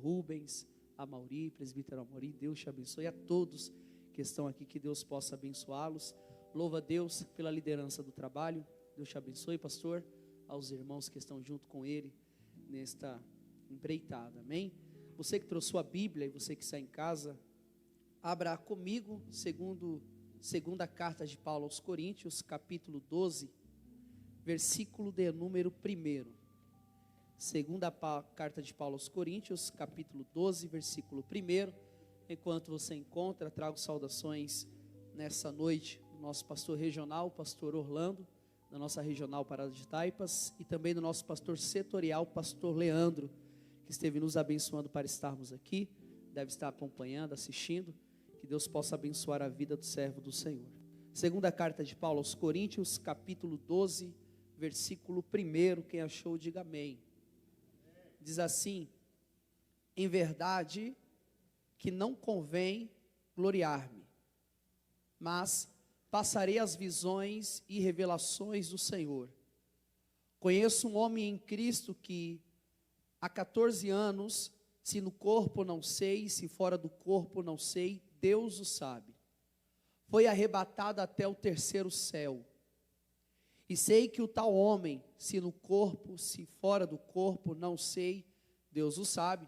Rubens, a Mauri, presbítero Amauri, Deus te abençoe. A todos que estão aqui, que Deus possa abençoá-los. Louva a Deus pela liderança do trabalho. Deus te abençoe, pastor, aos irmãos que estão junto com ele nesta empreitada, amém? Você que trouxe sua Bíblia e você que está em casa, abra comigo segunda carta de Paulo aos Coríntios, capítulo 12, versículo de número 1. Segunda carta de Paulo aos Coríntios, capítulo 12, versículo 1. Enquanto você encontra, trago saudações nessa noite do nosso pastor regional, pastor Orlando, da nossa regional Parada de Taipas, e também do nosso pastor setorial, pastor Leandro, que esteve nos abençoando para estarmos aqui, deve estar acompanhando, assistindo. Que Deus possa abençoar a vida do servo do Senhor. Segunda carta de Paulo aos Coríntios, capítulo 12, versículo 1. Quem achou, diga amém. Diz assim: em verdade que não convém gloriar-me, mas passarei as visões e revelações do Senhor. Conheço um homem em Cristo que há 14 anos, se no corpo não sei, se fora do corpo não sei, Deus o sabe, foi arrebatado até o terceiro céu. E sei que o tal homem, se no corpo, se fora do corpo, não sei, Deus o sabe,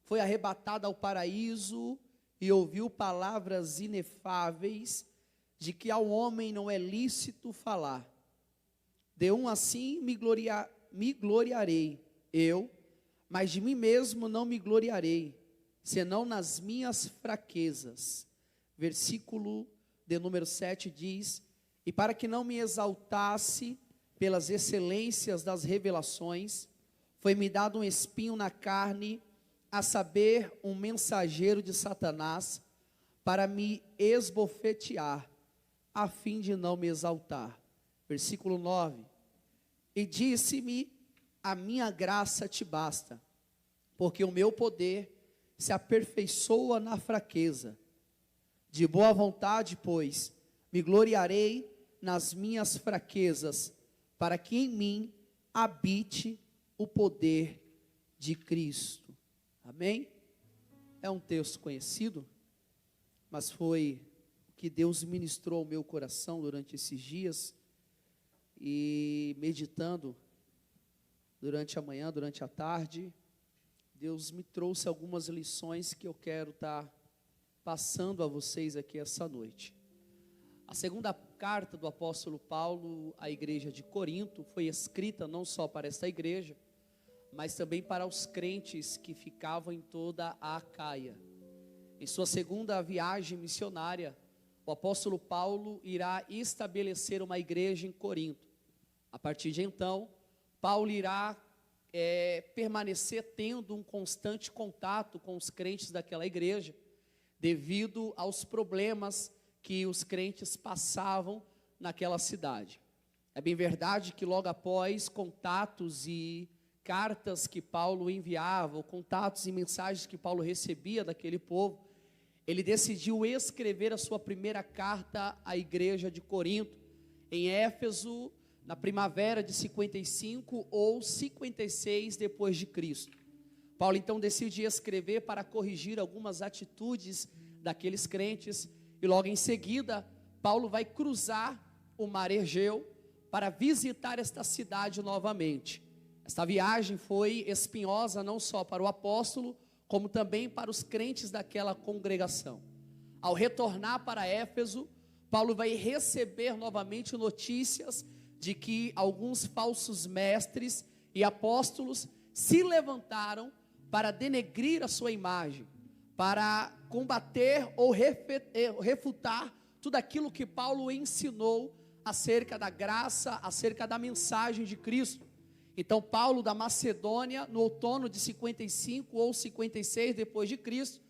foi arrebatado ao paraíso e ouviu palavras inefáveis, de que ao homem não é lícito falar. De um assim me gloriarei, eu, mas de mim mesmo não me gloriarei, senão nas minhas fraquezas. Versículo de número 7 diz: e para que não me exaltasse pelas excelências das revelações, foi-me dado um espinho na carne, a saber, um mensageiro de Satanás, para me esbofetear, a fim de não me exaltar. Versículo 9: e disse-me, a minha graça te basta, porque o meu poder se aperfeiçoa na fraqueza. De boa vontade, pois, me gloriarei nas minhas fraquezas, para que em mim habite o poder de Cristo. Amém? É um texto conhecido, mas foi o que Deus ministrou ao meu coração durante esses dias, e meditando durante a manhã, durante a tarde, Deus me trouxe algumas lições que eu quero estar passando a vocês aqui essa noite. A segunda carta do apóstolo Paulo à igreja de Corinto foi escrita não só para esta igreja, mas também para os crentes que ficavam em toda a Acaia. Em sua segunda viagem missionária, o apóstolo Paulo irá estabelecer uma igreja em Corinto. A partir de então, Paulo irá permanecer tendo um constante contato com os crentes daquela igreja, devido aos problemas que os crentes passavam naquela cidade. É bem verdade que logo após contatos e cartas que Paulo enviava, ou contatos e mensagens que Paulo recebia daquele povo, ele decidiu escrever a sua primeira carta à igreja de Corinto, em Éfeso, na primavera de 55 ou 56 depois de Cristo. Paulo então decide escrever para corrigir algumas atitudes daqueles crentes, e logo em seguida, Paulo vai cruzar o mar Egeu para visitar esta cidade novamente. Esta viagem foi espinhosa não só para o apóstolo, como também para os crentes daquela congregação. Ao retornar para Éfeso, Paulo vai receber novamente notícias de que alguns falsos mestres e apóstolos se levantaram para denegrir a sua imagem, para combater ou refutar tudo aquilo que Paulo ensinou acerca da graça, acerca da mensagem de Cristo. Então Paulo da Macedônia, no outono de 55 ou 56 depois de Cristo,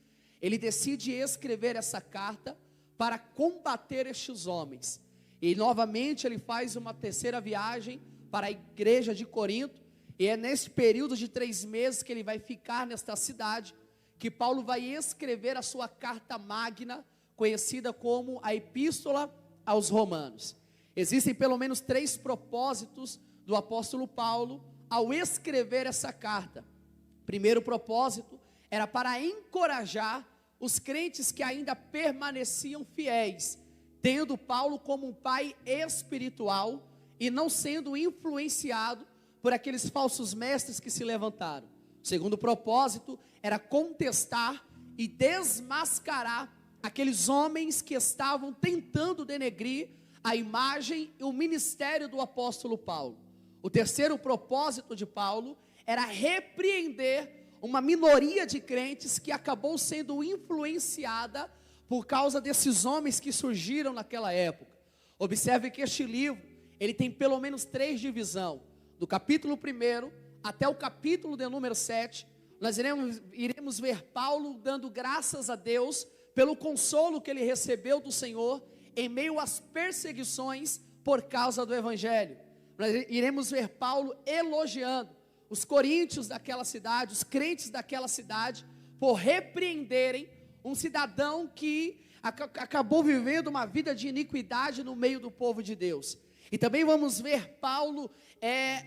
ele decide escrever essa carta para combater estes homens. E novamente ele faz uma terceira viagem para a igreja de Corinto, e é nesse período de 3 meses que ele vai ficar nesta cidade, que Paulo vai escrever a sua carta magna, conhecida como a Epístola aos Romanos. Existem pelo menos 3 propósitos do apóstolo Paulo ao escrever essa carta. Primeiro propósito era para encorajar os crentes que ainda permaneciam fiéis, tendo Paulo como um pai espiritual e não sendo influenciado por aqueles falsos mestres que se levantaram. O segundo propósito era contestar e desmascarar aqueles homens que estavam tentando denegrir a imagem e o ministério do apóstolo Paulo. O terceiro propósito de Paulo era repreender uma minoria de crentes que acabou sendo influenciada por causa desses homens que surgiram naquela época. Observe que este livro, ele tem pelo menos 3 divisões. Do capítulo 1 até o capítulo de número 7, nós iremos ver Paulo dando graças a Deus pelo consolo que ele recebeu do Senhor em meio às perseguições por causa do Evangelho. Nós iremos ver Paulo elogiando os coríntios daquela cidade, os crentes daquela cidade, por repreenderem um cidadão que acabou vivendo uma vida de iniquidade no meio do povo de Deus. E também vamos ver Paulo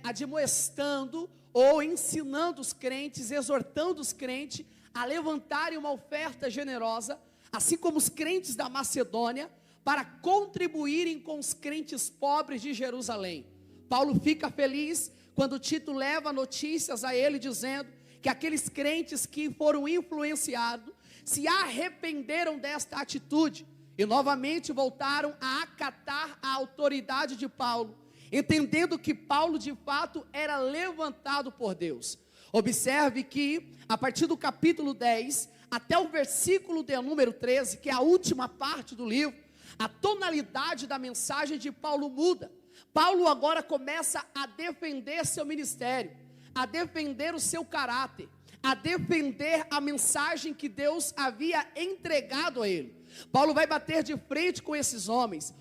admoestando ou ensinando os crentes, exortando os crentes a levantarem uma oferta generosa, assim como os crentes da Macedônia, para contribuírem com os crentes pobres de Jerusalém. Paulo fica feliz quando Tito leva notícias a ele dizendo que aqueles crentes que foram influenciados se arrependeram desta atitude e novamente voltaram a acatar a autoridade de Paulo, entendendo que Paulo de fato era levantado por Deus. Observe que a partir do capítulo 10 até o versículo de número 13, que é a última parte do livro, a tonalidade da mensagem de Paulo muda. Paulo agora começa a defender seu ministério, a defender o seu caráter, a defender a mensagem que Deus havia entregado a ele. Paulo vai bater de frente com esses homens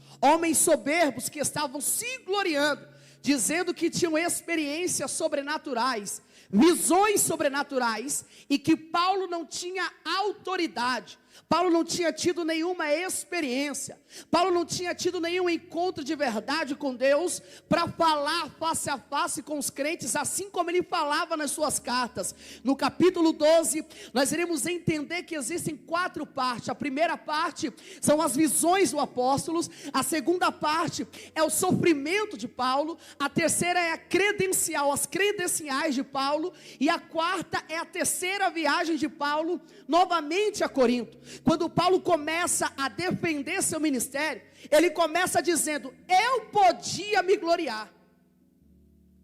soberbos que estavam se gloriando, dizendo que tinham experiências sobrenaturais, visões sobrenaturais, e que Paulo não tinha autoridade. Paulo não tinha tido nenhuma experiência, Paulo não tinha tido nenhum encontro de verdade com Deus, para falar face a face com os crentes, assim como ele falava nas suas cartas. No capítulo 12, nós iremos entender que existem 4 partes. A primeira parte são as visões do apóstolo, a segunda parte é o sofrimento de Paulo, a terceira é a credencial, as credenciais de Paulo, e a quarta é a terceira viagem de Paulo, novamente a Corinto. Quando Paulo começa a defender seu ministério, ele começa dizendo: eu podia me gloriar,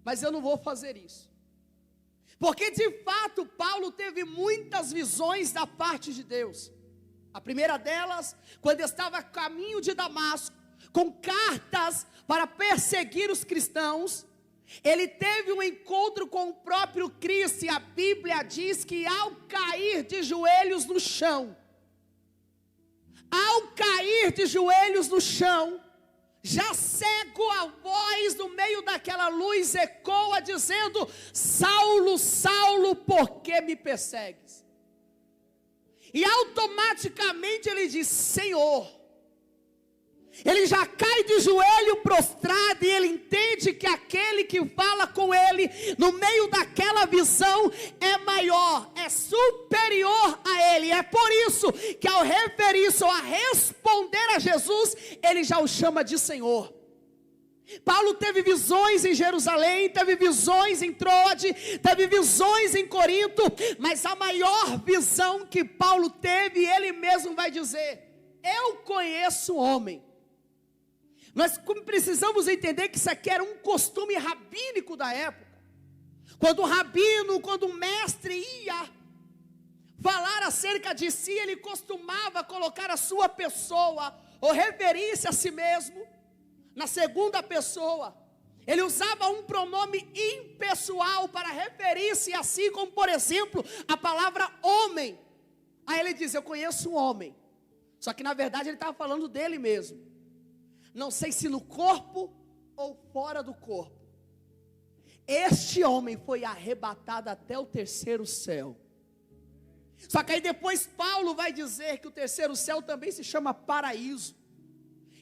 mas eu não vou fazer isso, porque de fato Paulo teve muitas visões da parte de Deus. A primeira delas, quando estava a caminho de Damasco, com cartas para perseguir os cristãos, ele teve um encontro com o próprio Cristo, e a Bíblia diz que ao cair de joelhos no chão, já cego, a voz no meio daquela luz ecoa dizendo: Saulo, Saulo, por que me persegues? E automaticamente ele diz: Senhor. Ele já cai de joelho prostrado, e ele entende que aquele que fala com ele no meio daquela visão é maior, é superior a ele. É por isso que ao referir-se ou a responder a Jesus, ele já o chama de Senhor. Paulo teve visões em Jerusalém, teve visões em Troade, teve visões em Corinto, mas a maior visão que Paulo teve, ele mesmo vai dizer: eu conheço um homem. Nós precisamos entender que isso aqui era um costume rabínico da época. Quando o mestre ia falar acerca de si, ele costumava colocar a sua pessoa, ou referir-se a si mesmo, na segunda pessoa. Ele usava um pronome impessoal para referir-se a si, como por exemplo, a palavra homem. Aí ele diz: eu conheço um homem. Só que na verdade ele estava falando dele mesmo. Não sei se no corpo ou fora do corpo. Este homem foi arrebatado até o 3º céu. Só que aí depois Paulo vai dizer que o 3º céu também se chama paraíso.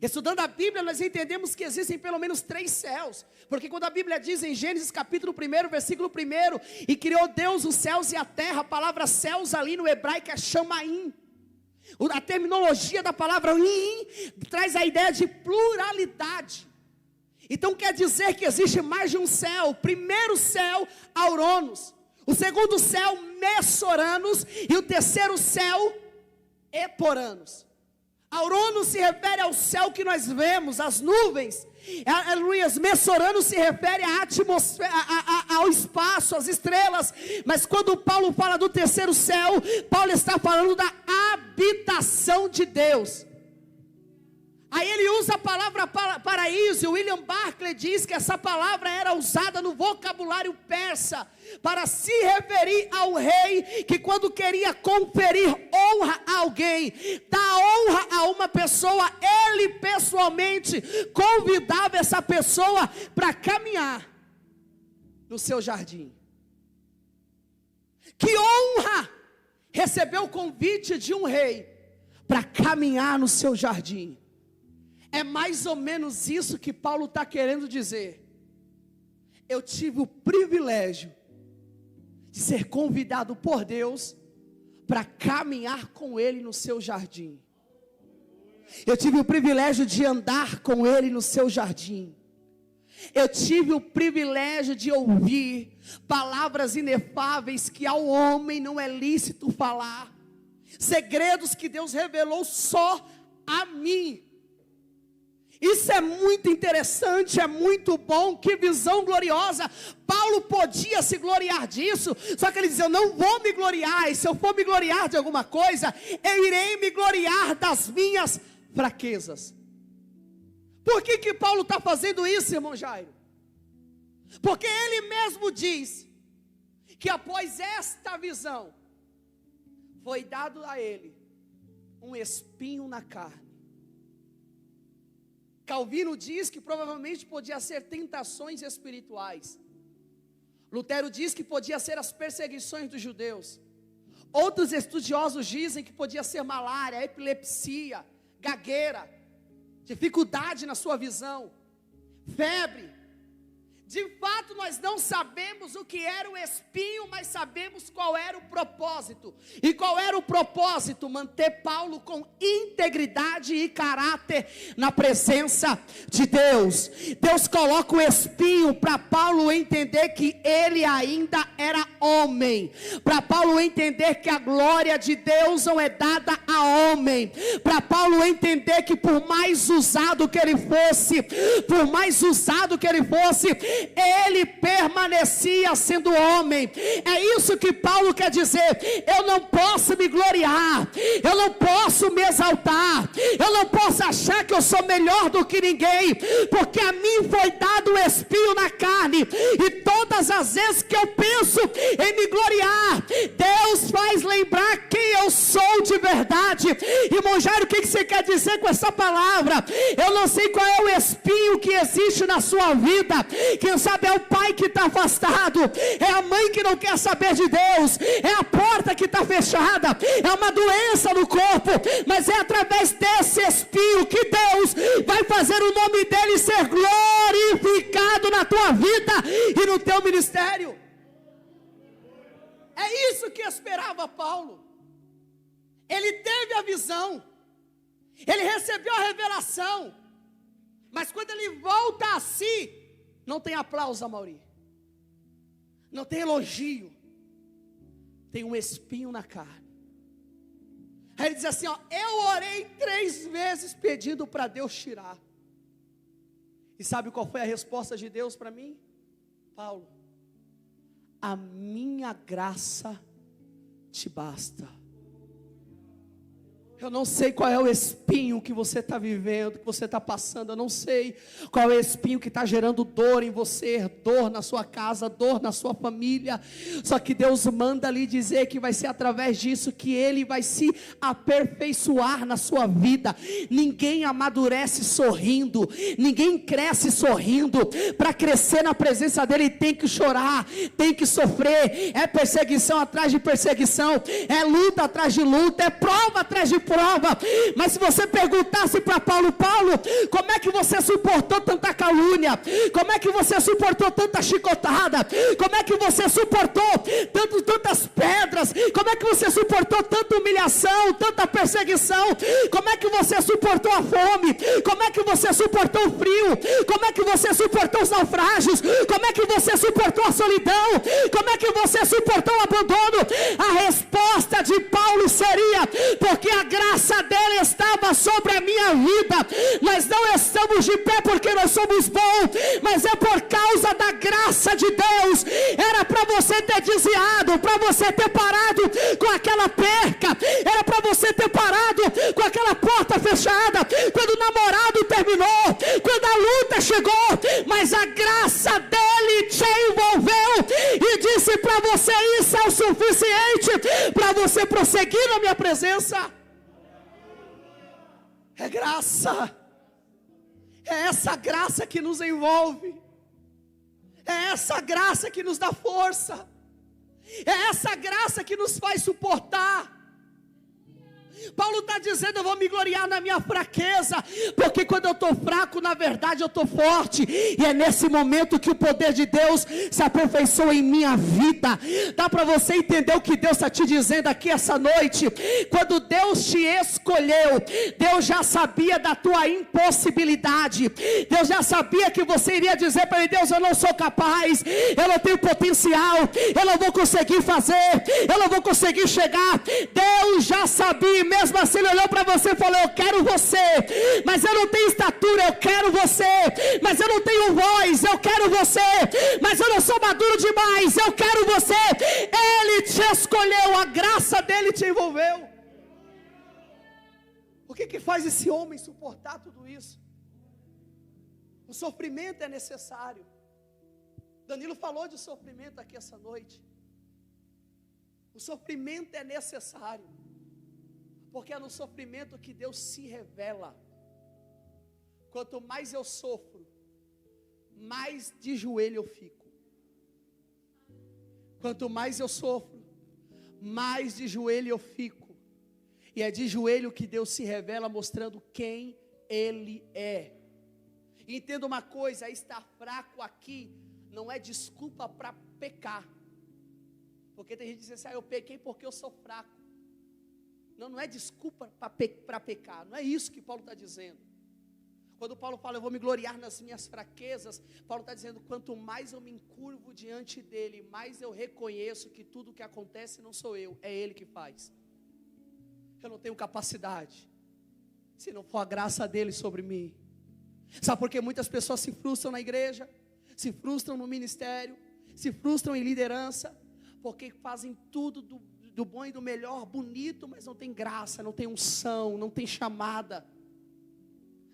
Estudando a Bíblia, nós entendemos que existem pelo menos 3 céus. Porque quando a Bíblia diz em Gênesis capítulo 1, versículo 1, e criou Deus os céus e a terra, a palavra céus ali no hebraico é chamaim. A terminologia da palavra im traz a ideia de pluralidade. Então quer dizer que existe mais de um céu. O primeiro céu, Auranos. O segundo céu, Messoranos. E o terceiro céu, Eporanos. Auranos se refere ao céu que nós vemos, as nuvens. Messoranos se refere à atmosfera, ao espaço, às estrelas. Mas quando Paulo fala do terceiro céu, Paulo está falando da habitação de Deus. Aí ele usa a palavra paraíso. O William Barclay diz que essa palavra era usada no vocabulário persa para se referir ao rei que, quando queria conferir honra a alguém, dar honra a uma pessoa, ele pessoalmente convidava essa pessoa para caminhar no seu jardim. Que honra receber o convite de um rei para caminhar no seu jardim. É mais ou menos isso que Paulo está querendo dizer. Eu tive o privilégio de ser convidado por Deus para caminhar com Ele no seu jardim. Eu tive o privilégio de andar com Ele no seu jardim. Eu tive o privilégio de ouvir palavras inefáveis que ao homem não é lícito falar. Segredos que Deus revelou só a mim. Isso é muito interessante, é muito bom, que visão gloriosa. Paulo podia se gloriar disso, só que ele dizia: eu não vou me gloriar, e se eu for me gloriar de alguma coisa, eu irei me gloriar das minhas fraquezas. Por que Paulo está fazendo isso, irmão Jairo? Porque ele mesmo diz que após esta visão, foi dado a ele um espinho na carne. Calvino diz que provavelmente podia ser tentações espirituais. Lutero diz que podia ser as perseguições dos judeus. Outros estudiosos dizem que podia ser malária, epilepsia, gagueira, dificuldade na sua visão, febre. De fato, nós não sabemos o que era o espinho, mas sabemos qual era o propósito. E qual era o propósito? Manter Paulo com integridade e caráter na presença de Deus. Deus coloca o espinho para Paulo entender que ele ainda era homem. Para Paulo entender que a glória de Deus não é dada a homem. Para Paulo entender que por mais usado que ele fosse, ele permanecia sendo homem. É isso que Paulo quer dizer. Eu não posso me gloriar, eu não posso me exaltar, eu não posso achar que eu sou melhor do que ninguém, porque a mim foi dado o espinho na carne, e todas as vezes que eu penso em me gloriar, Deus faz lembrar quem eu sou de verdade. Irmão Jairo, o que você quer dizer com essa palavra? Eu não sei qual é o espinho que existe na sua vida. Quem sabe é o pai que está afastado, é a mãe que não quer saber de Deus, é a porta que está fechada, é uma doença no corpo, mas é através desse espinho que Deus vai fazer o nome dele ser glorificado na tua vida e no teu ministério. É isso que esperava Paulo. Ele teve a visão, ele recebeu a revelação, mas quando ele volta a si, não tem aplauso, Amaury, não tem elogio, tem um espinho na carne. Aí ele diz assim, eu orei 3 vezes pedindo para Deus tirar. E sabe qual foi a resposta de Deus para mim? Paulo, a minha graça te basta. Eu não sei qual é o espinho que você está vivendo, que você está passando. Eu não sei qual é o espinho que está gerando dor em você, dor na sua casa, dor na sua família. Só que Deus manda lhe dizer que vai ser através disso que Ele vai se aperfeiçoar na sua vida. Ninguém amadurece sorrindo, ninguém cresce sorrindo. Para crescer na presença dEle tem que chorar, tem que sofrer. É perseguição atrás de perseguição, é luta atrás de luta, é prova atrás de prova. prova. Mas se você perguntasse para Paulo, como é que você suportou tanta calúnia? Como é que você suportou tanta chicotada? Como é que você suportou tantas pedras? Como é que você suportou tanta humilhação, tanta perseguição? Como é que você suportou a fome? Como é que você suportou o frio? Como é que você suportou os naufrágios? Como é que você suportou a solidão? Como é que você suportou o abandono? A resposta de Paulo seria: porque a graça dele estava sobre a minha vida. Nós não estamos de pé porque nós somos bons, mas é por causa da graça de Deus. Era para você ter desviado, para você ter parado com aquela perca, era para você ter parado com aquela porta fechada, quando o namorado terminou, quando a luta chegou, mas a graça dele te envolveu e disse para você: isso é o suficiente para você prosseguir na minha presença. É graça, é essa graça que nos envolve, é essa graça que nos dá força, é essa graça que nos faz suportar. Paulo está dizendo: eu vou me gloriar na minha fraqueza, porque quando eu estou fraco, na verdade eu estou forte, e é nesse momento que o poder de Deus se aperfeiçoa em minha vida. Dá para você entender o que Deus está te dizendo aqui essa noite? Quando Deus te escolheu, Deus já sabia da tua impossibilidade, Deus já sabia que você iria dizer para ele: Deus, eu não sou capaz, eu não tenho potencial, eu não vou conseguir fazer, eu não vou conseguir chegar. Deus já sabia. Mesmo assim ele olhou para você e falou: eu quero você, mas eu não tenho estatura, eu quero você, mas eu não tenho voz, eu quero você, mas eu não sou maduro demais, eu quero você. Ele te escolheu, a graça dele te envolveu. O que faz esse homem suportar tudo isso? O sofrimento é necessário. Danilo falou de sofrimento aqui essa noite. O sofrimento é necessário, porque é no sofrimento que Deus se revela. Quanto mais eu sofro, mais de joelho eu fico. Quanto mais eu sofro, mais de joelho eu fico. E é de joelho que Deus se revela, mostrando quem Ele é. E entenda uma coisa: estar fraco aqui não é desculpa para pecar. Porque tem gente que diz assim: eu pequei porque eu sou fraco. Não é desculpa para pecar, não é isso que Paulo está dizendo. Quando Paulo fala: eu vou me gloriar nas minhas fraquezas, Paulo está dizendo: quanto mais eu me encurvo diante dele, mais eu reconheço que tudo que acontece não sou eu, é ele que faz. Eu não tenho capacidade, se não for a graça dele sobre mim. Sabe por que muitas pessoas se frustram na igreja, se frustram no ministério, se frustram em liderança? Porque fazem tudo do bom e do melhor, bonito, mas não tem graça, não tem unção, não tem chamada.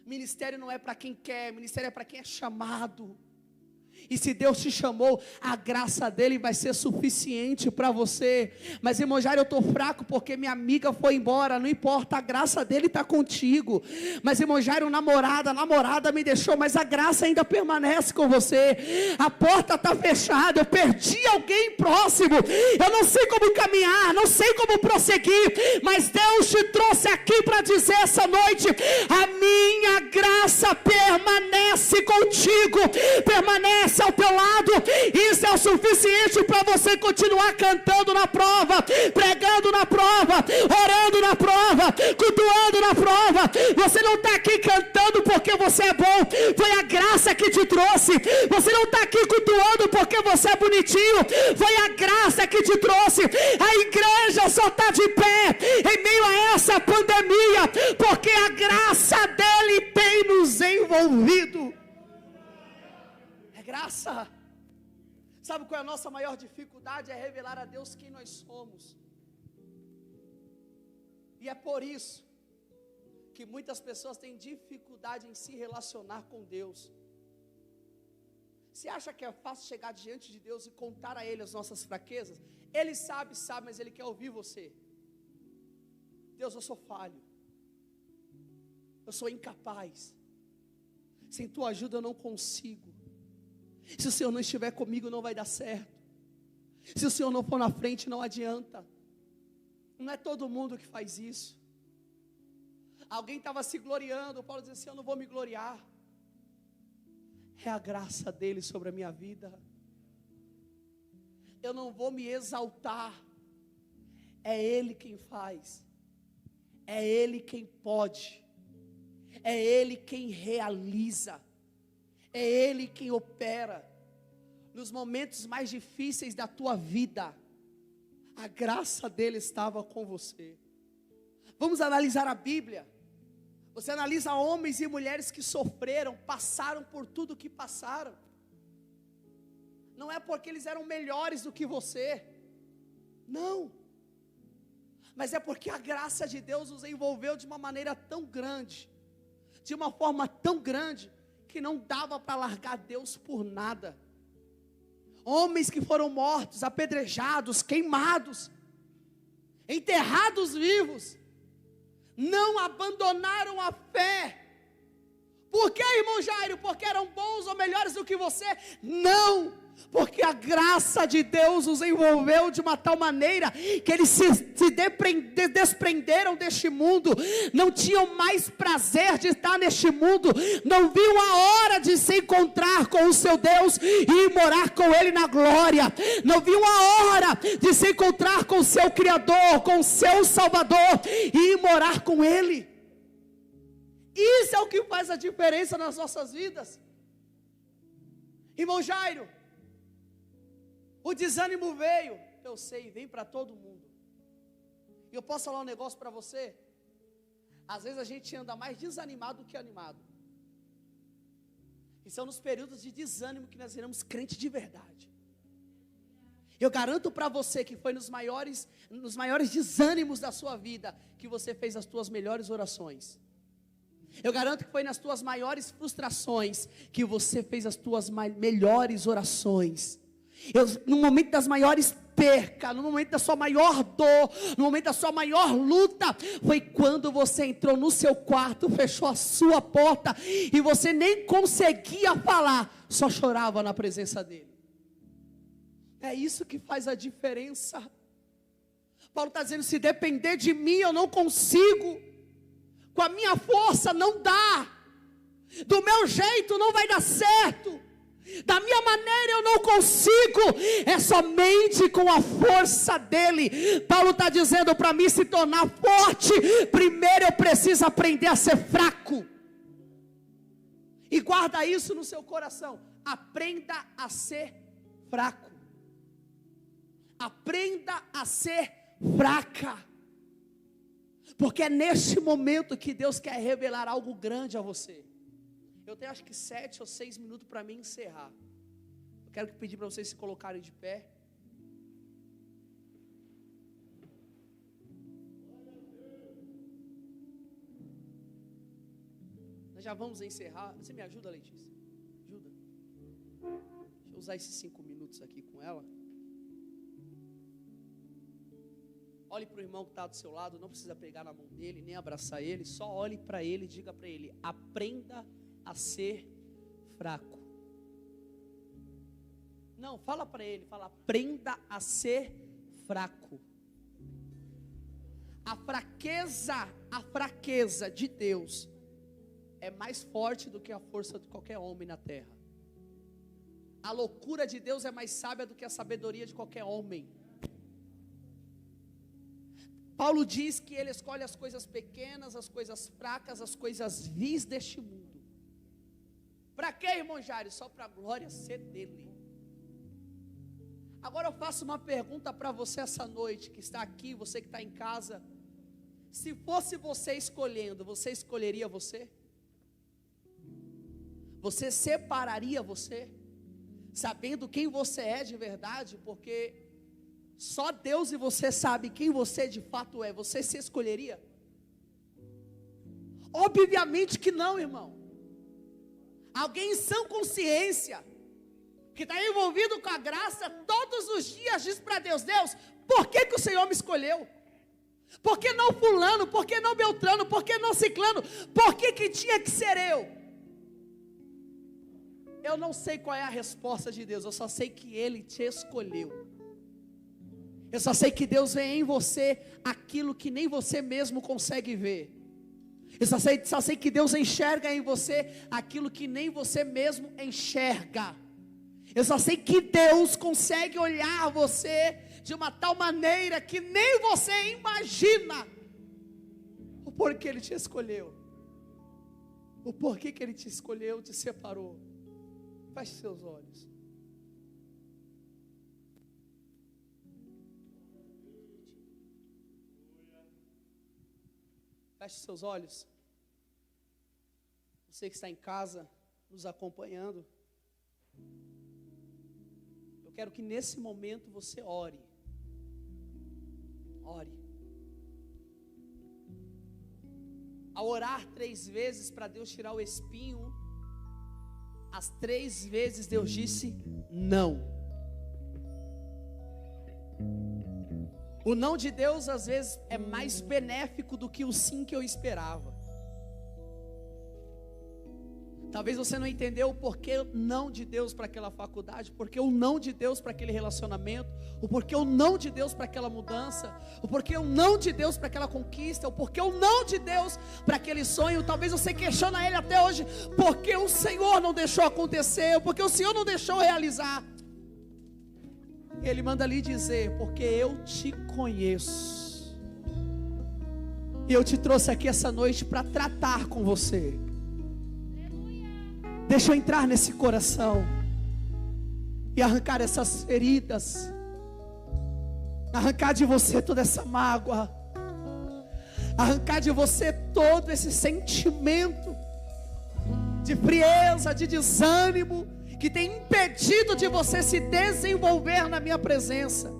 Ministério não é para quem quer, ministério é para quem é chamado. E se Deus te chamou, a graça dele vai ser suficiente para você. Mas irmão Jairo, eu estou fraco porque minha amiga foi embora. Não importa, a graça dele está contigo. Mas irmão Jairo, a namorada me deixou, mas a graça ainda permanece com você. A porta está fechada, eu perdi alguém próximo, eu não sei como caminhar, não sei como prosseguir, mas Deus te trouxe aqui para dizer essa noite: a minha graça permanece contigo, permanece ao teu lado. Isso é o suficiente para você continuar cantando na prova, pregando na prova, orando na prova, cultuando na prova. Você não está aqui cantando porque você é bom, foi a graça que te trouxe. Você não está aqui cultuando porque você é bonitinho, foi a graça que te trouxe. A igreja só está de pé em meio a essa pandemia porque a graça dele tem nos envolvido. Graça. Sabe qual é a nossa maior dificuldade? É revelar a Deus quem nós somos. E é por isso que muitas pessoas têm dificuldade em se relacionar com Deus. Você acha que é fácil chegar diante de Deus e contar a Ele as nossas fraquezas? Ele sabe, mas Ele quer ouvir você. Deus, eu sou falho, eu sou incapaz, sem Tua ajuda eu não consigo. Se o Senhor não estiver comigo, não vai dar certo. Se o Senhor não for na frente, não adianta. Não é todo mundo que faz isso. Alguém estava se gloriando. Paulo dizia assim: eu não vou me gloriar. É a graça dele sobre a minha vida. Eu não vou me exaltar. É ele quem faz. É ele quem pode. É ele quem realiza. É ele quem opera. Nos momentos mais difíceis da tua vida, a graça dele estava com você. Vamos analisar a Bíblia. Você analisa homens e mulheres que sofreram, passaram por tudo que passaram. Não é porque eles eram melhores do que você, não, mas é porque a graça de Deus os envolveu de uma maneira tão grande, de uma forma tão grande, que não dava para largar Deus por nada. Homens que foram mortos, apedrejados, queimados, enterrados vivos, não abandonaram a fé. Por que, irmão Jairo? Porque eram bons ou melhores do que você? Não, porque a graça de Deus os envolveu de uma tal maneira que eles se desprenderam deste mundo, não tinham mais prazer de estar neste mundo, não viam a hora de se encontrar com o seu Deus e morar com Ele na glória, não viam a hora de se encontrar com o seu Criador, com o seu Salvador e morar com Ele. Isso é o que faz a diferença nas nossas vidas. Irmão Jairo, o desânimo veio, eu sei, vem para todo mundo. E eu posso falar um negócio para você? Às vezes a gente anda mais desanimado do que animado. E são nos períodos de desânimo que nós viramos crente de verdade. Eu garanto para você que foi nos maiores desânimos da sua vida que você fez as suas melhores orações. Eu garanto que foi nas tuas maiores frustrações que você fez as tuas melhores orações. No momento das maiores percas, no momento da sua maior dor, no momento da sua maior luta, foi quando você entrou no seu quarto, fechou a sua porta e você nem conseguia falar, só chorava na presença dele. É isso que faz a diferença. Paulo está dizendo: se depender de mim eu não consigo, com a minha força não dá, do meu jeito não vai dar certo, da minha maneira eu não consigo, é somente com a força dele. Paulo está dizendo: para mim se tornar forte, primeiro eu preciso aprender a ser fraco. E guarda isso no seu coração, aprenda a ser fraco, aprenda a ser fraca, porque é neste momento que Deus quer revelar algo grande a você. Eu tenho acho que 7 ou 6 minutos para mim encerrar. Eu quero pedir para vocês se colocarem de pé. Nós já vamos encerrar. Você me ajuda, Letícia? Ajuda. Deixa eu usar esses 5 minutos aqui com ela. Olhe para o irmão que está do seu lado, não precisa pegar na mão dele, nem abraçar ele, só olhe para ele e diga para ele: aprenda a ser fraco. Não, fala para ele, fala: aprenda a ser fraco. A fraqueza de Deus é mais forte do que a força de qualquer homem na terra. A loucura de Deus é mais sábia do que a sabedoria de qualquer homem. Paulo diz que ele escolhe as coisas pequenas, as coisas fracas, as coisas vis deste mundo. Para quê, irmão Jairo? Só para a glória ser dele. Agora eu faço uma pergunta para você essa noite, que está aqui, você que está em casa. Se fosse você escolhendo, você escolheria você? Você separaria você? Sabendo quem você é de verdade? Porque só Deus e você sabe quem você de fato é. Você se escolheria? Obviamente que não, irmão. Alguém em sã consciência, que está envolvido com a graça, todos os dias diz para Deus: Deus, por que o Senhor me escolheu? Por que não fulano? Por que não Beltrano? Por que não ciclano? Por que tinha que ser eu? Eu não sei qual é a resposta de Deus, eu só sei que Ele te escolheu. Eu só sei que Deus vê em você aquilo que nem você mesmo consegue ver. Eu só sei que Deus enxerga em você aquilo que nem você mesmo enxerga. Eu só sei que Deus consegue olhar você de uma tal maneira que nem você imagina o porquê Ele te escolheu, o porquê que Ele te escolheu, te separou. Feche seus olhos. Feche seus olhos. Você que está em casa, nos acompanhando, eu quero que nesse momento você ore. Ore. Ao orar 3 vezes para Deus tirar o espinho, as 3 vezes Deus disse não. O não de Deus às vezes é mais benéfico do que o sim que eu esperava. Talvez você não entendeu o porquê o não de Deus para aquela faculdade, porque o não de Deus para aquele relacionamento, o porquê o não de Deus para aquela mudança, o porquê o não de Deus para aquela conquista, o porquê o não de Deus para aquele sonho. Talvez você questione Ele até hoje, porque o Senhor não deixou acontecer, porque o Senhor não deixou realizar. Ele manda ali dizer, porque eu te conheço, e eu te trouxe aqui essa noite para tratar com você. Deixa eu entrar nesse coração e arrancar essas feridas, arrancar de você toda essa mágoa, arrancar de você todo esse sentimento de frieza, de desânimo, que tem impedido de você se desenvolver na minha presença.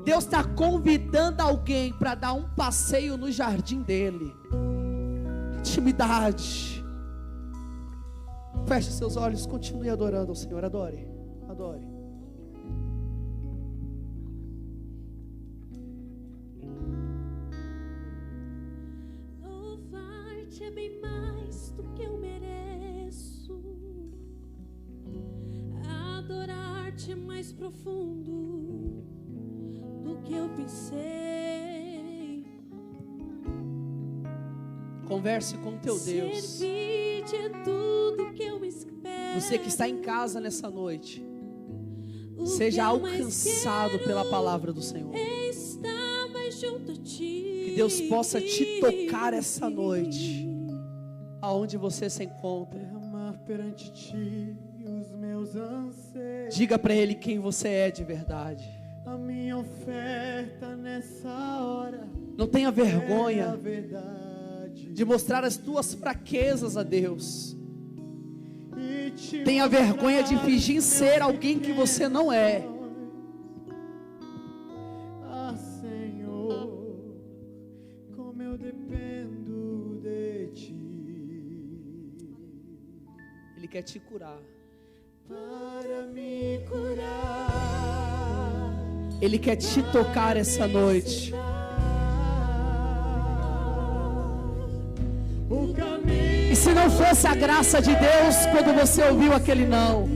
Deus está convidando alguém para dar um passeio no jardim dele. Intimidade. Feche seus olhos, continue adorando ao Senhor. Adore, adore. Louvar-te é bem mais do que eu mereço. Adorar-te é mais profundo do que eu pensei. Converse com teu Deus. Servir-te é tudo que eu espero. Você que está em casa nessa noite, seja alcançado pela palavra do Senhor. Junto a ti. Que Deus possa te tocar essa noite, aonde você se encontra. Derramar perante ti os meus anseios. Diga para Ele quem você é de verdade. A minha oferta nessa hora. Não tenha vergonha é a verdade. De mostrar as tuas fraquezas a Deus. Tenha vergonha de fingir ser alguém que você não é. Ah, Senhor, como eu dependo de ti. Ele quer te curar. Para me curar. Ele quer te tocar essa noite. E se não fosse a graça de Deus quando você ouviu aquele não,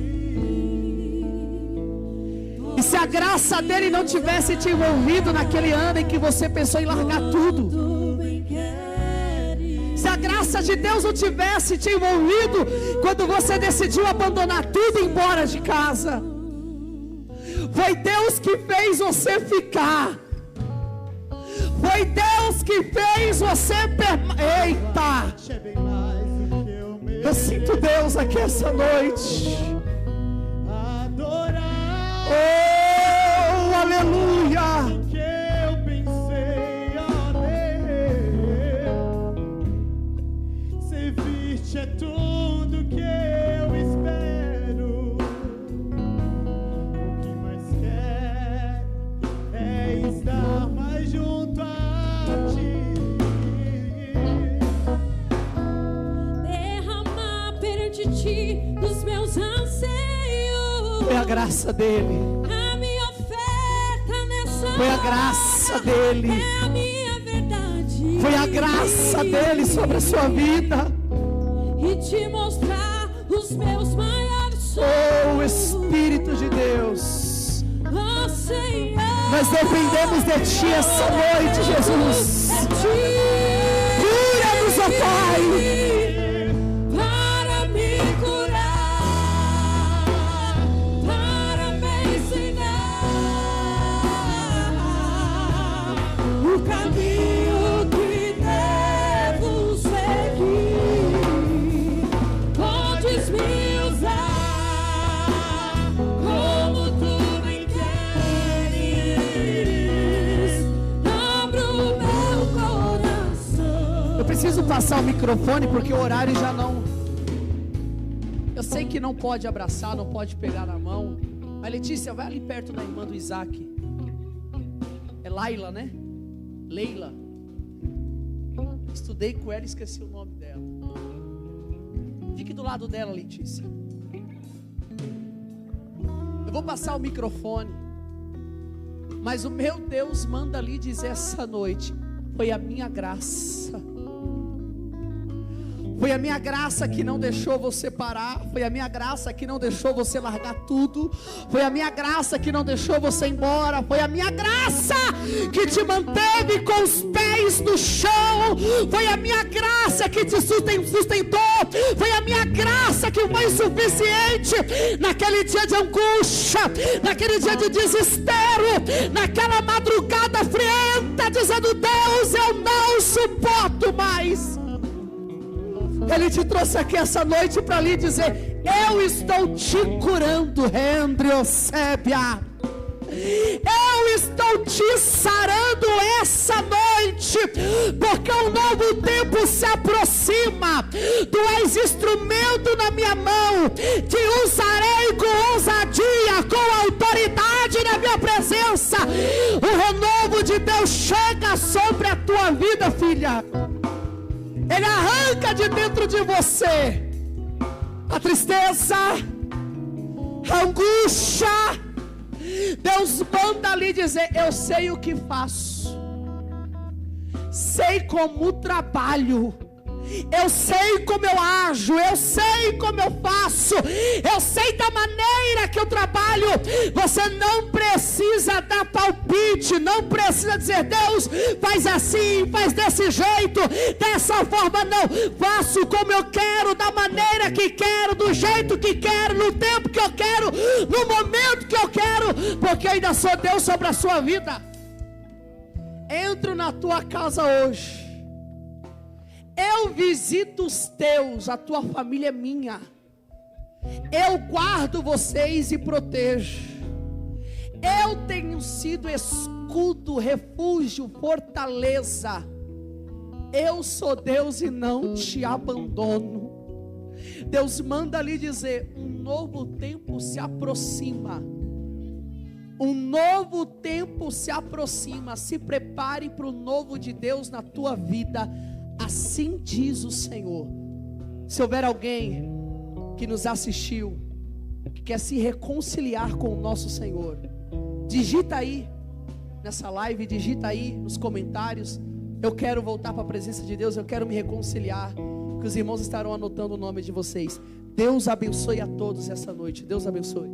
e se a graça dele não tivesse te envolvido naquele ano em que você pensou em largar tudo, se a graça de Deus não tivesse te envolvido quando você decidiu abandonar tudo e ir embora de casa, foi Deus que fez você ficar. Foi Deus que fez você Eita! Eu sinto Deus aqui essa noite. Adorar. Oh, aleluia! O que eu pensei, ó Deus. Servir-te é tudo que eu espero. O que mais quero é estar mais junto a ti. Derramar perante ti os meus anseios. Foi a graça dele. A minha oferta nessa Foi a graça dele. é a minha verdade. Foi a graça dele sobre a sua vida. E te mostrar os meus maiores sonhos. Oh, Espírito de Deus, Oh, Senhor, nós dependemos de ti essa noite, Jesus. é ti. Cura-nos, para me curar, para me ensinar o caminho que devo seguir. Podes me usar como tu bem queres. Abra o meu coração. Eu preciso passar o microfone porque o horário já não... Eu sei que não pode abraçar, não pode pegar na mão. Mas Letícia, vai ali perto da irmã do Isaac. É Laila, né? Leila. Estudei com ela e esqueci o nome dela. Fique do lado dela, Letícia. Eu vou passar o microfone, mas o meu Deus manda lhe dizer essa noite: foi a minha graça. Foi a minha graça que não deixou você parar. Foi a minha graça que não deixou você largar tudo. Foi a minha graça que não deixou você ir embora. Foi a minha graça que te manteve com os pés no chão. Foi a minha graça que te sustentou. Foi a minha graça que foi suficiente naquele dia de angústia, naquele dia de desespero, naquela madrugada frienta, dizendo: Deus, eu não suporto mais. Ele te trouxe aqui essa noite para lhe dizer: eu estou te curando, Rendriosébia. Eu estou te sarando essa noite, porque um novo tempo se aproxima. Tu és instrumento na minha mão, te usarei com ousadia, com autoridade na minha presença. O renovo de Deus chega sobre a tua vida, filha. Ele arranca de dentro de você a tristeza, a angústia. Deus manda lhe dizer: eu sei o que faço, sei como trabalho, eu sei como eu ajo, eu sei como eu faço, eu sei da maneira que eu trabalho. Você não precisa dar palpite, não precisa dizer: Deus, faz assim, faz desse jeito, dessa forma. Não, faço como eu quero, da maneira que quero, do jeito que quero, no tempo que eu quero, no momento que eu quero, porque ainda sou Deus sobre a sua vida. Entro na tua casa hoje, eu visito os teus, a tua família é minha. Eu guardo vocês e protejo. Eu tenho sido escudo, refúgio, fortaleza. Eu sou Deus e não te abandono. Deus manda lhe dizer: um novo tempo se aproxima. Um novo tempo se aproxima. Se prepare para o novo de Deus na tua vida. Assim diz o Senhor. Se houver alguém que nos assistiu, que quer se reconciliar com o nosso Senhor, digita aí nessa live, digita aí nos comentários: eu quero voltar para a presença de Deus, eu quero me reconciliar. Que os irmãos estarão anotando o nome de vocês. Deus abençoe a todos essa noite. Deus abençoe.